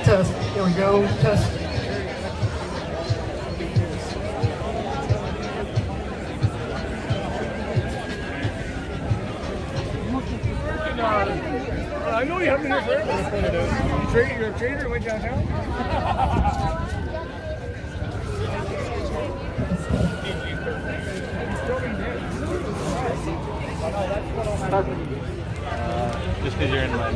Test. Here we go. Test. I know you haven't been here forever. You're a trader and went downtown? Just because you're in my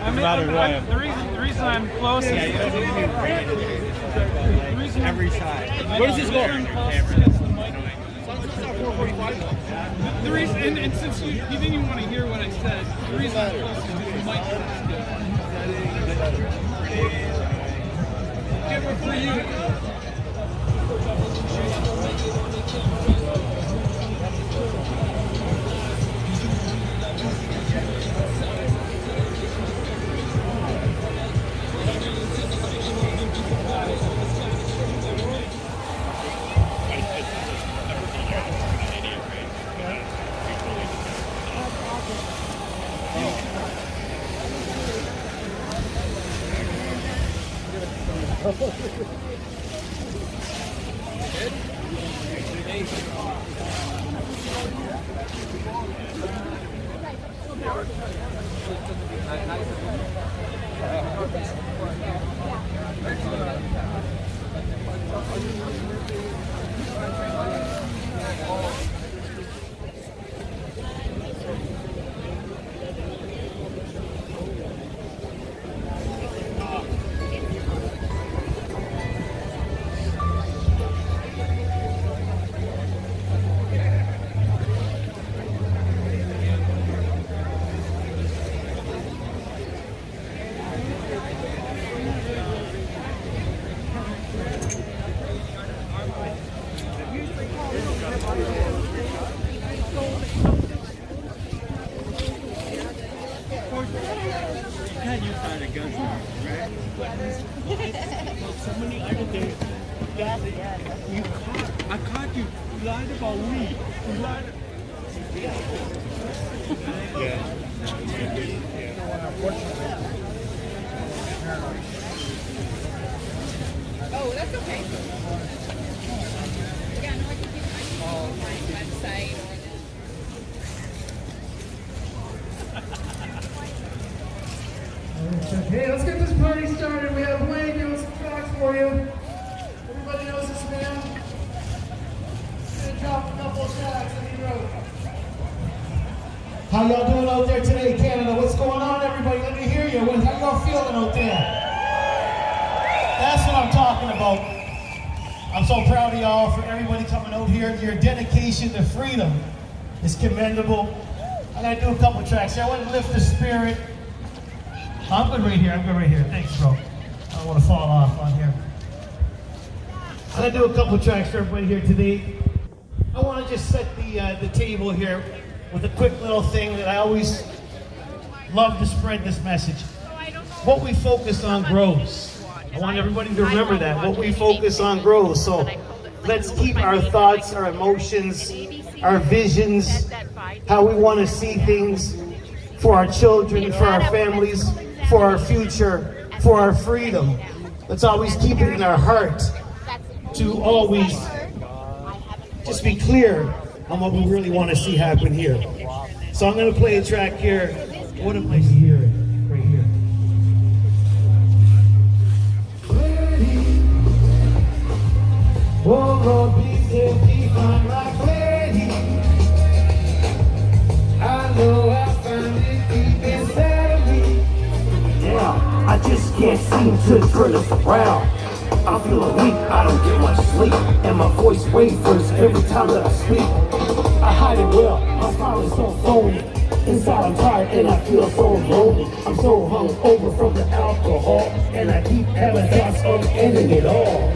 The reason I'm close is every side. Where does this go? The reason, and since you didn't even want to hear what I said, the reason I'm close is because the mic sounds good. Okay, but for you. So many other things that you caught. I caught you. You lied about me. You lied. Oh, that's okay. Yeah, no, I can call my website or Okay, let's get this party started. We have Wayne doing some tracks for you. Everybody knows this man. He's gonna drop a couple of tracks that he wrote. How y'all doing out there today, Canada? What's going on, everybody? Let me hear you. How y'all feeling out there? That's what I'm talking about. I'm so proud of y'all for everybody coming out here. Your dedication to freedom is commendable. I gotta do a couple tracks here. I want to lift the spirit. I'm good right here. I'm good right here. Thanks, bro. I don't want to fall off on here. I'm gonna do a couple tracks for everybody here today. I want to just set the table here with a quick little thing that I always love to spread this message. What we focus on grows. I want everybody to remember that. What we focus on grows. So let's keep our thoughts, our emotions, our visions, how we want to see things for our children, for our families, for our future, for our freedom. Let's always keep it in our heart to always just be clear on what we really want to see happen here. So I'm going to play a track here. What am I hearing right here? Oh Lord, please help me find my clarity. I know I found it deep inside of me. Yeah, I just can't seem to turn this around. I'm feeling weak, I don't get much sleep, and my voice wavers every time that I speak. I hide it well, my smile is so phony. Inside I'm tired and I feel so lonely. I'm so hung over from the alcohol, and I keep having thoughts of ending it all.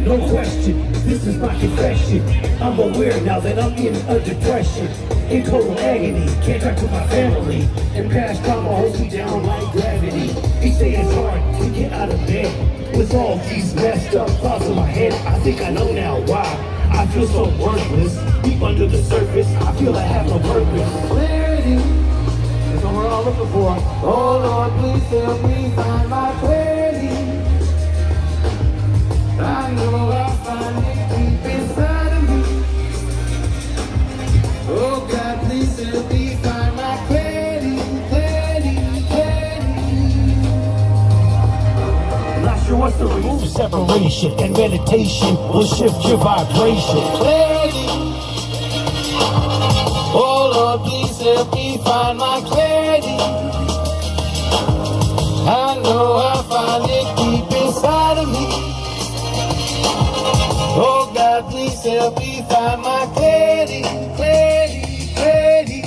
No question, this is my confession. I'm aware now that I'm in a depression, in total agony, can't talk to my family, and past trauma holds me down like gravity. Each day it's hard to get out of bed with all these messed up thoughts in my head. I think I know now why I feel so worthless. Deep under the surface, I feel I have no purpose. Clarity is what we're all looking for. Oh Lord, please help me find my clarity. I know I'll find it deep inside of me. Oh God, please help me find my clarity, clarity, clarity. Not sure what's to remove separation, and meditation will shift your vibration. Clarity. Oh Lord, please help me find my clarity. I know I'll find it deep inside of me. Oh God, please help me find my clarity, clarity, clarity.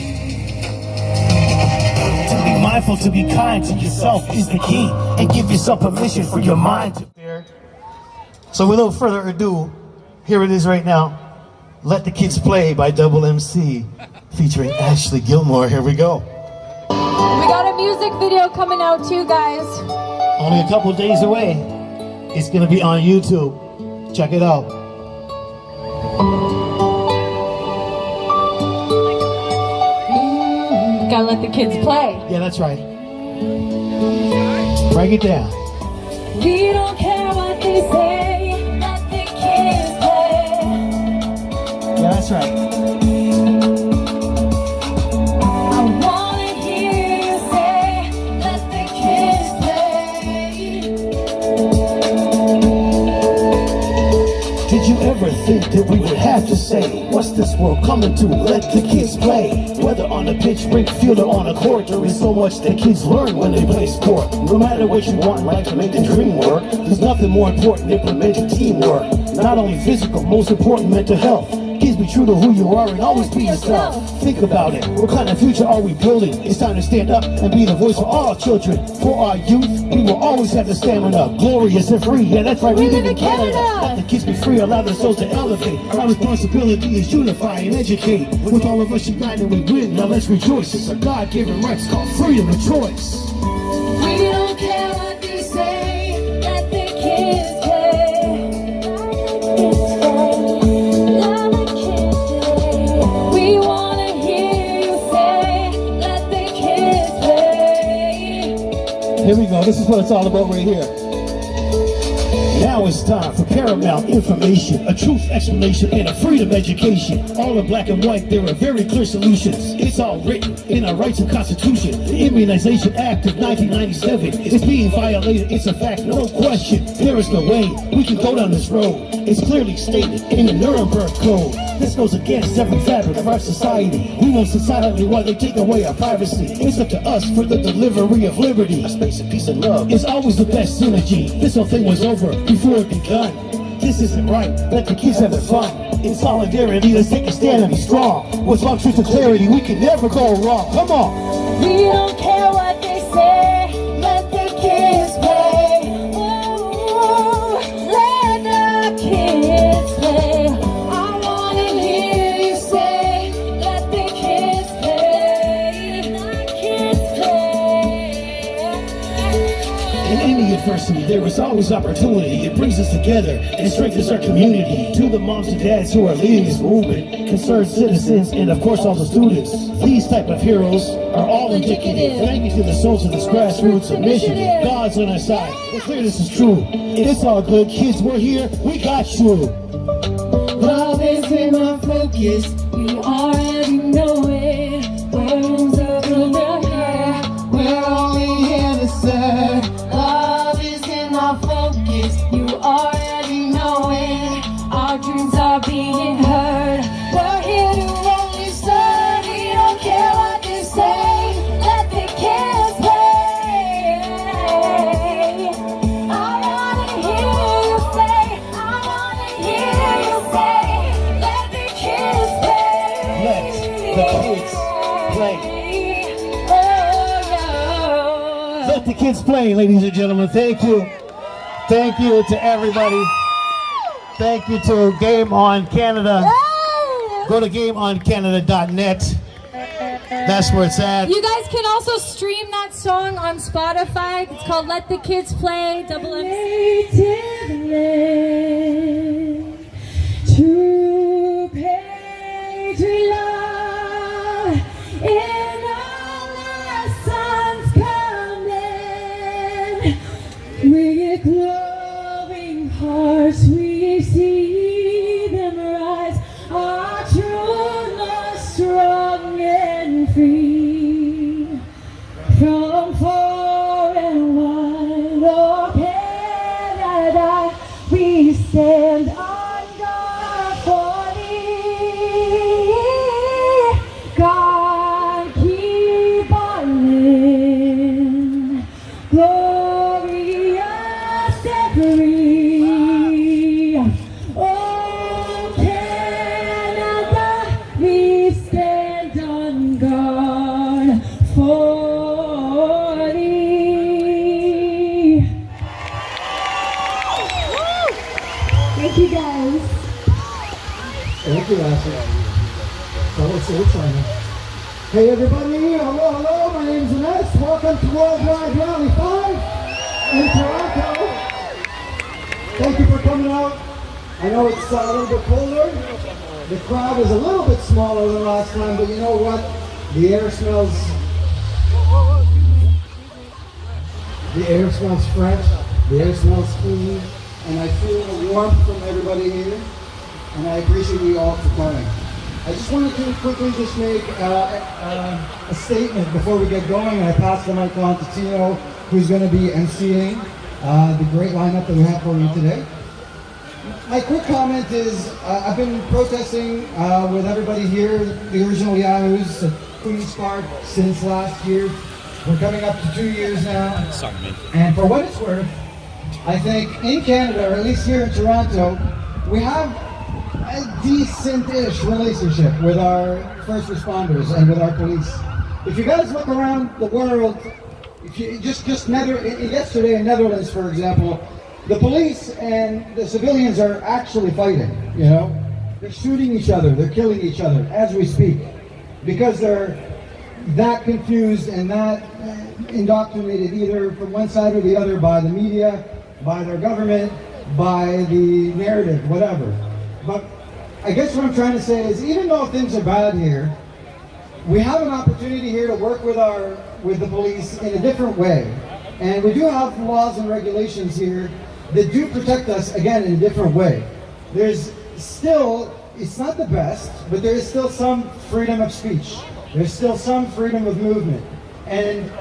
To be mindful, to be kind to yourself is the key, and give yourself permission for your mind to. So without further ado, here it is right now. Let the Kids Play by WMC, featuring Ashley Gilmore. Here we go. We got a music video coming out too, guys. Only a couple days away. It's gonna be on YouTube. Check it out. Gotta let the kids play. Yeah, that's right. Break it down. We don't care what they say, let the kids play. Yeah, that's right. I wanna hear you say, let the kids play. Did you ever think that we would have to say, what's this world coming to? Let the kids play. Whether on a pitch, rink, field, or on a court, there is so much that kids learn when they play sport. No matter what you want in life to make the dream work, there's nothing more important than implementing teamwork. Not only physical, most important, mental health. Kids, be true to who you are and always be yourself. Think about it, what kind of future are we building? It's time to stand up and be the voice for all children. For our youth, we will always have the stamina. Glorious and free, yeah that's right, we live in Canada. Let the kids be free, allow their souls to elevate. Our responsibility is unify and educate. With all of us united we win, now let's rejoice. It's a God-given right, it's called freedom of choice. We don't care what they say, let the kids play. Let the kids play. We wanna hear you say, let the kids play. Here we go, this is what it's all about right here. Now it's time for paramount information, a truth explanation, and a freedom education. All in black and white, there are very clear solutions. It's all written in our rights and constitution. The Immunization Act of 1997 is being violated, it's a fact, no question. There is no way we can go down this road. It's clearly stated in the Nuremberg Code. This goes against every fabric of our society. We won't sit silently while they take away our privacy. It's up to us for the delivery of liberty. A space of peace and love is always the best synergy. This whole thing was over before it begun. This isn't right, let the kids have their fun. In solidarity, let's take a stand and be strong. With love, truth, and clarity, we can never go wrong. Come on. We don't care what they say, let the kids play. Ooh, let the kids play. I wanna hear you say, let the kids play. Let the kids play. In any adversity, there is always opportunity. It brings us together and strengthens our community. To the moms and dads who are leading this movement, concerned citizens, and of course all the students, these type of heroes are all indicative. Thank you to the souls of this grassroots initiative. God's on our side. We're clear this is true. It's all good, kids. We're here. We got you. Love is in our focus, you already know it. Words of the hair, we're only here to serve. Love is in our focus, you already know it. Our dreams are being heard, we're here to only serve. We don't care what they say, let the kids play. I wanna hear you say, I wanna hear you say, let the kids play. Let Let the kids play, ladies and gentlemen. Thank you. Thank you to everybody. Thank you to Game On Canada. Go to gameoncanada.net. That's where it's at. You guys can also stream that song on Spotify. It's called Let the Kids Play. To page we love in all the sun's coming. With glowing hearts we see them rise. Our true love strong and free. From far and wide, oh Canada, we stand on guard for thee. God keep our land glorious and free. Oh Canada, we stand on guard for thee. Thank you guys. Thank you, Ashley. That was so exciting. Hey everybody, hello, hello, my name's Ines. Welcome to Worldwide Rally 5 in Toronto. Thank you for coming out. I know it's a little bit colder. The crowd is a little bit smaller than last time, but you know what? The air smells fresh, the air smells clean, and I feel the warmth from everybody here, and I appreciate you all for coming. I just wanted to quickly just make a statement before we get going, and I pass the mic on to Tino, who's going to be emceeing the great lineup that we have for you today. My quick comment is, I've been protesting with everybody here, the original Yahoos at Queen's Park since last year. We're coming up to 2 years now. And for what it's worth, I think in Canada, or at least here in Toronto, we have a decent-ish relationship with our first responders and with our police. If you guys look around the world, if you yesterday in Netherlands, for example, the police and the civilians are actually fighting, you know? They're shooting each other, they're killing each other as we speak, because they're that confused and that indoctrinated either from one side or the other by the media, by their government, by the narrative, whatever. But I guess what I'm trying to say is, even though things are bad here, we have an opportunity here to work with the police in a different way. And we do have laws and regulations here that do protect us, again, in a different way. There's still, it's not the best, but there is still some freedom of speech. There's still some freedom of movement. And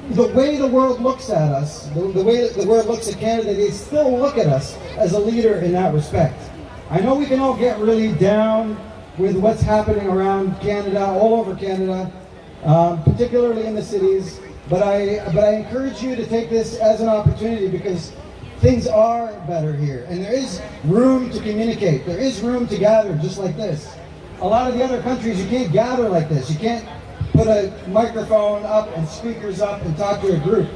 the way the world looks at us, the way the world looks at Canada, they still look at us as a leader in that respect. I know we can all get really down with what's happening around Canada, all over Canada, particularly in the cities, but I encourage you to take this as an opportunity, because things are better here, and there is room to communicate. There is room to gather just like this. A lot of the other countries, you can't gather like this. You can't put a microphone up and speakers up and talk to a group.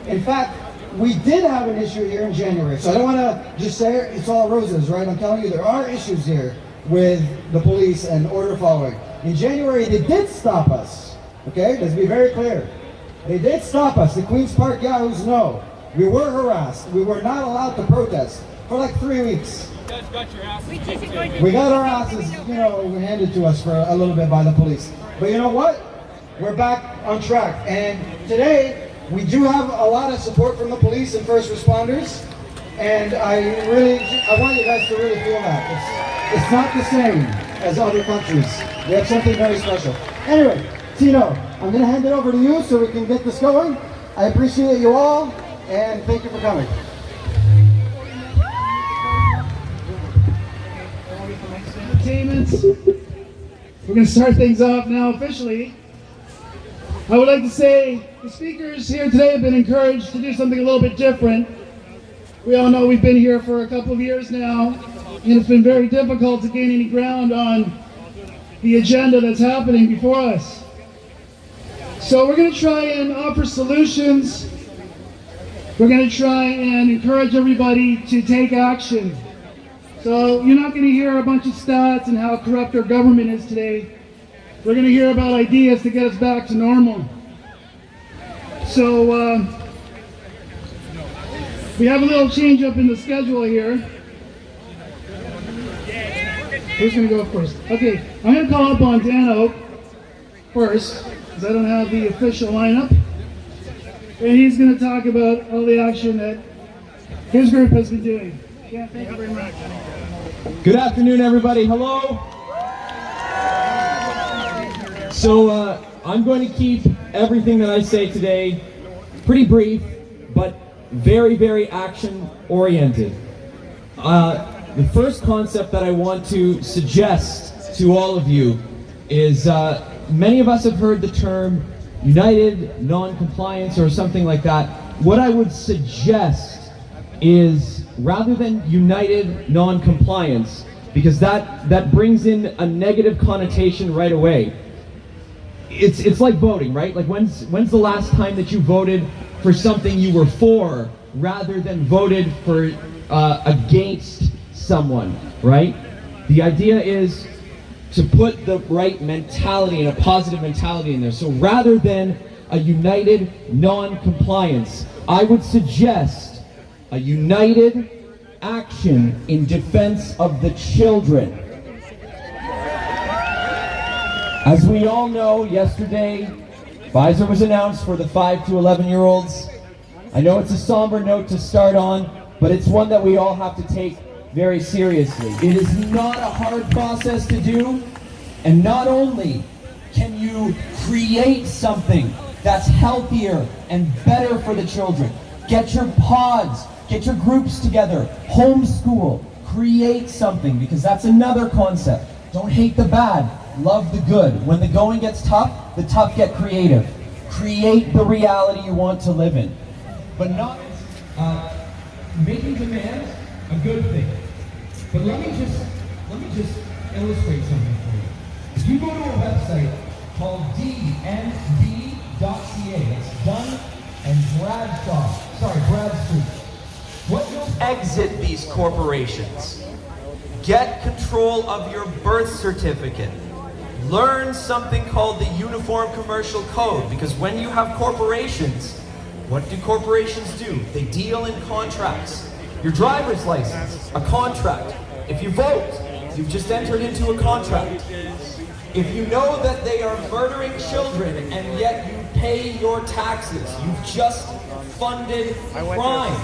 In fact, we did have an issue here in January, so I don't want to just say it's all roses, right? I'm telling you, there are issues here with the police and order following. In January, they did stop us, okay? Let's be very clear. They did stop us. The Queen's Park Yahoos know. We were harassed. We were not allowed to protest for like 3 weeks. You guys got your asses. We got our asses, handed to us for a little bit by the police. But you know what? We're back on track. And today, we do have a lot of support from the police and first responders. And I want you guys to really feel that. It's not the same as other countries. We have something very special. Anyway, Tino, I'm going to hand it over to you so we can get this going. I appreciate you all, and thank you for coming. We're going to start things off now officially. I would like to say the speakers here today have been encouraged to do something a little bit different. We all know we've been here for a couple of years now, and it's been very difficult to gain any ground on the agenda that's happening before us. So we're going to try and offer solutions We're going to try and encourage everybody to take action. So you're not going to hear a bunch of stats and how corrupt our government is today. We're going to hear about ideas to get us back to normal. So we have a little change up in the schedule here. Who's going to go first? Okay, I'm going to call up on Dano first, because I don't have the official lineup. And he's going to talk about all the action that his group has been doing. Yeah, thank you very much. Good afternoon, everybody. Hello. So I'm going to keep everything that I say today pretty brief, but very, very action-oriented. The first concept that I want to suggest to all of you is many of us have heard the term united non-compliance or something like that. What I would suggest is rather than united non-compliance, because that brings in a negative connotation right away. It's like voting, right? Like when's the last time that you voted for something you were for rather than voted for against someone, right? The idea is to put the right mentality and a positive mentality in there. So rather than a united non-compliance, I would suggest a united action in defense of the children. As we all know, yesterday, Pfizer was announced for the 5 to 11-year-olds. I know it's a somber note to start on, but it's one that we all have to take very seriously. It is not a hard process to do, and not only can you create something that's healthier and better for the children, get your pods, get your groups together, homeschool, create something, because that's another concept. Don't hate the bad, love the good. When the going gets tough, the tough get creative. Create the reality you want to live in. But not making demands a good thing. But let me just illustrate something for you. If you go to a website called dnb.ca, that's Dun and Bradstreet. What you'll exit these corporations. Get control of your birth certificate. Learn something called the Uniform Commercial Code, because when you have corporations, what do corporations do? They deal in contracts. Your driver's license, a contract. If you vote, you've just entered into a contract. If you know that they are murdering children and yet you pay your taxes, you've just funded crime.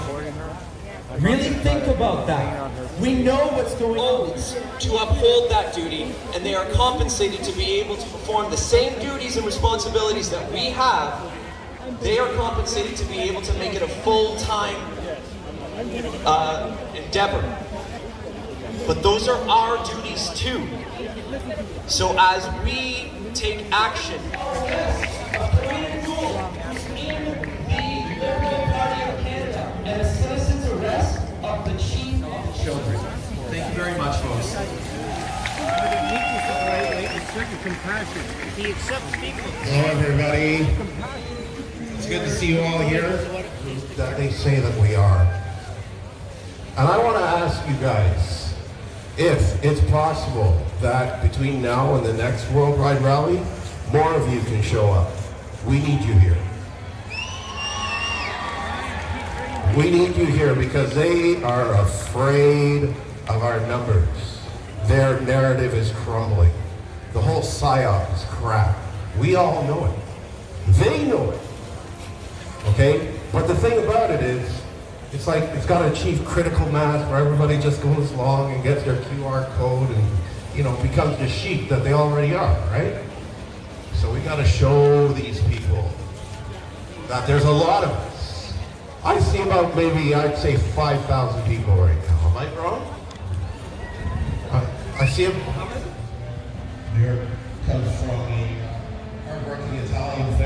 Really think about that. We know what's going on. To uphold that duty, and they are compensated to be able to perform the same duties and responsibilities that we have. They are compensated to be able to make it a full-time endeavor. But those are our duties too. So as we take action, in the Liberal Party of Canada and a citizen's arrest of the chief of children. Thank you very much, folks. Hello, everybody. It's good to see you all here. That they say that we are. And I want to ask you guys, if it's possible that between now and the next Worldwide Rally, more of you can show up. We need you here. We need you here because they are afraid of our numbers. Their narrative is crumbling. The whole PSYOP is crap. We all know it. They know it. Okay? But the thing about it is, it's like it's got to achieve critical mass where everybody just goes along and gets their QR code and, you know, becomes the sheep that they already are, right? So we got to show these people that there's a lot of us. I see about maybe, I'd say 5,000 people right now. Am I wrong? I see them. There comes from a hardworking Italian